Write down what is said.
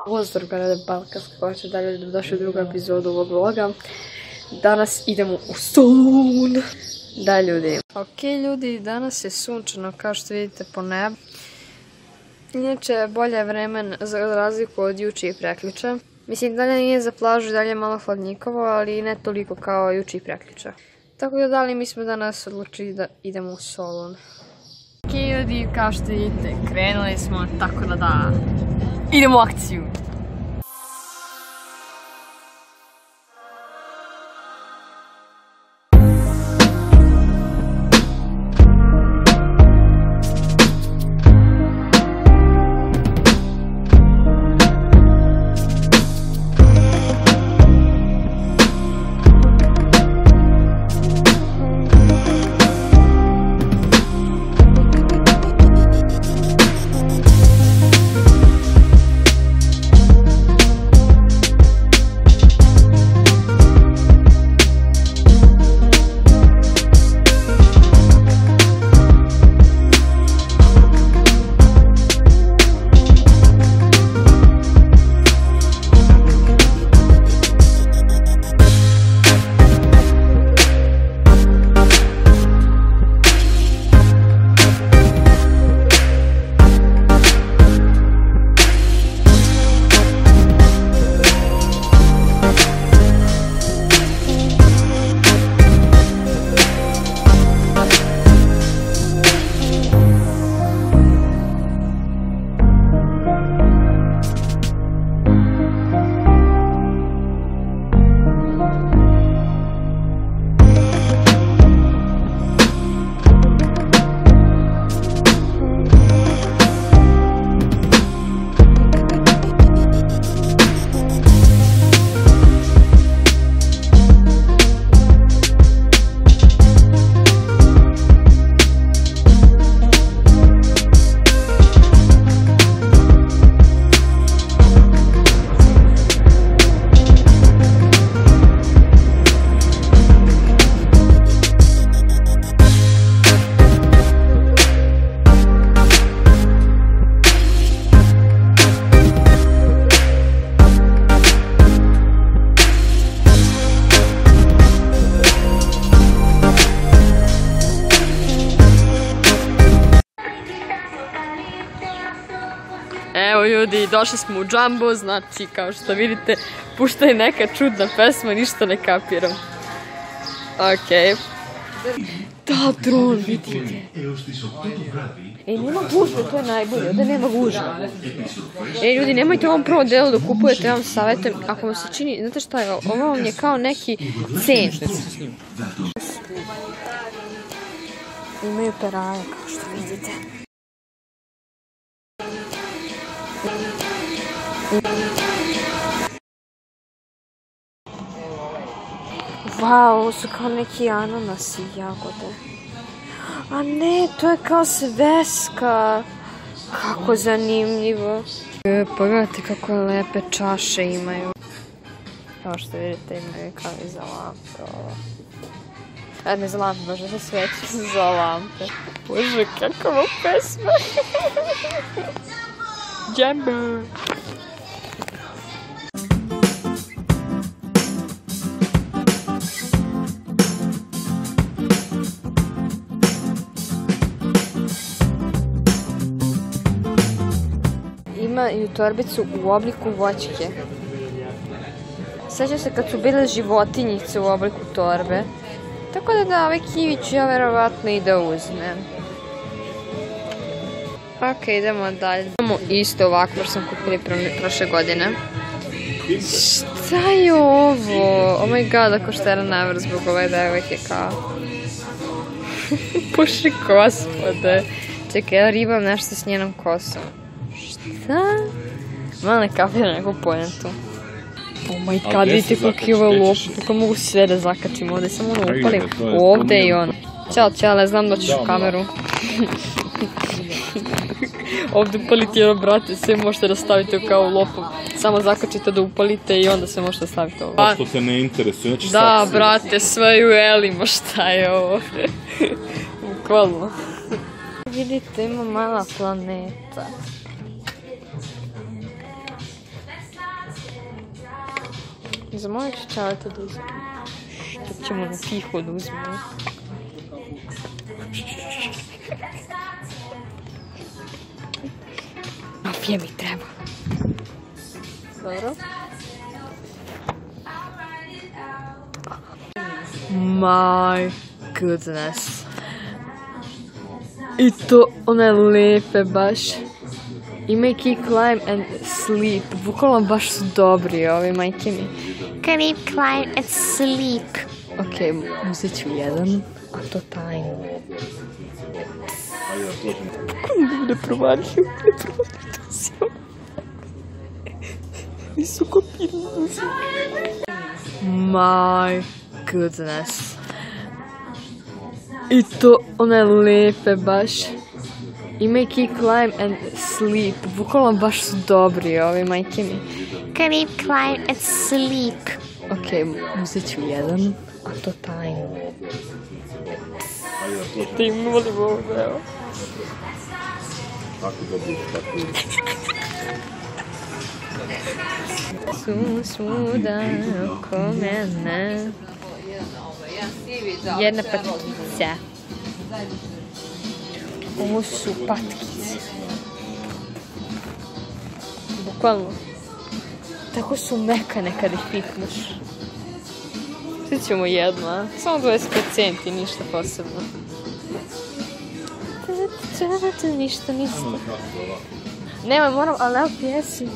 Pozdrav grade Balkanska koča, dalje došli u drugu epizodu ovog vloga. Danas idemo u Solun. Da ljudi. Ok ljudi, danas je sunčano kao što vidite po nebu. Inače bolje vremen za razliku od juče i prekjuče. Mislim dalje nije za plažu, dalje je malo hladnjikovo, ali ne toliko kao juče i prekjuče. Tako da dalje mi smo danas odlučili da idemo u Solun. Ok ljudi, kao što vidite, krenuli smo tako da idemo u akciju. Evo ljudi, došli smo u Jumbo, znači kao što vidite pušta je neka čudna pesma, ništa ne kapiram. Okej. Da, dron, vidite. Nema gužve, to je najbolje, ovdje nema gužve. Ljudi, nemojte u ovom prvom delu da kupujete, ja vam savjetujem, ako vam se čini, znate šta je, ovo vam je kao neki cen. Imaju peraje, kao što vidite. Wow, ovo su kao neki ananasi i jagode. A ne, to je kao sveska. Kako zanimljivo. Pogledajte kako lepe čaše imaju. Kao što vidite imaju kao i za lampe ovo. Ne za lampe, bože, za sveće, za lampe. Bože, kakva pesma. Jumbo. Imaju torbicu u obliku voćke. Sjećam se kad su bile životinjice u obliku torbe. Tako da ovaj kivi ću ja verovatno i da uzmem. Ok, idemo dalje. Imamo isto ovako, jer sam kupili prošle godine. Šta je ovo? Oh my god, ako šta je navr zbog ove devojke kao. Puši gospode. Čekaj, ja ribam nešto s njenom kosom. Šta? Malo ne kapiram neku pojentu. Oh my god, vidite koliko je ovo lop. Kako mogu sve da zakačim ovdje, samo ono upalim ovdje i ono. Ćale, znam da ćeš u kameru. Ovdje upaliti jedno, brate, sve možete da stavite kao lopom. Samo zakačite da upalite i onda sve možete staviti ovo. Ovo što te ne interesuje, znači da, brate, sve ju elimo, šta je ovo. Bukvalno. Vidite, ima mala planeta. zamolit ću čaleta da uzmemo. Što ćemo na tiho da uzmemo. Novije mi treba. Dobro. My goodness. I to one lepe baš. I make it climb and sleep. Bukvalno baš su dobri ovi, majke mi. Can it climb and sleep? Ok, uzet ću jedan, a to tajno. Ne provalju to si. Nisu kopirali. My goodness. I to one lepe baš. I make it climb and sleep. Bukvalno baš su dobri ovi, majke mi. Can it climb and sleep? Ok, uzet ću jedan, a to tajno. Ti molim ovo, evo. Su svuda oko mene. Jedna patkica. Ovo su patkice. Bukvalno. Tako su mekane kad ih pikneš. Sad ćemo jedno, a? Samo 25 centi, ništa posebno. Ništa. Nema, moram, ali evo pjesi.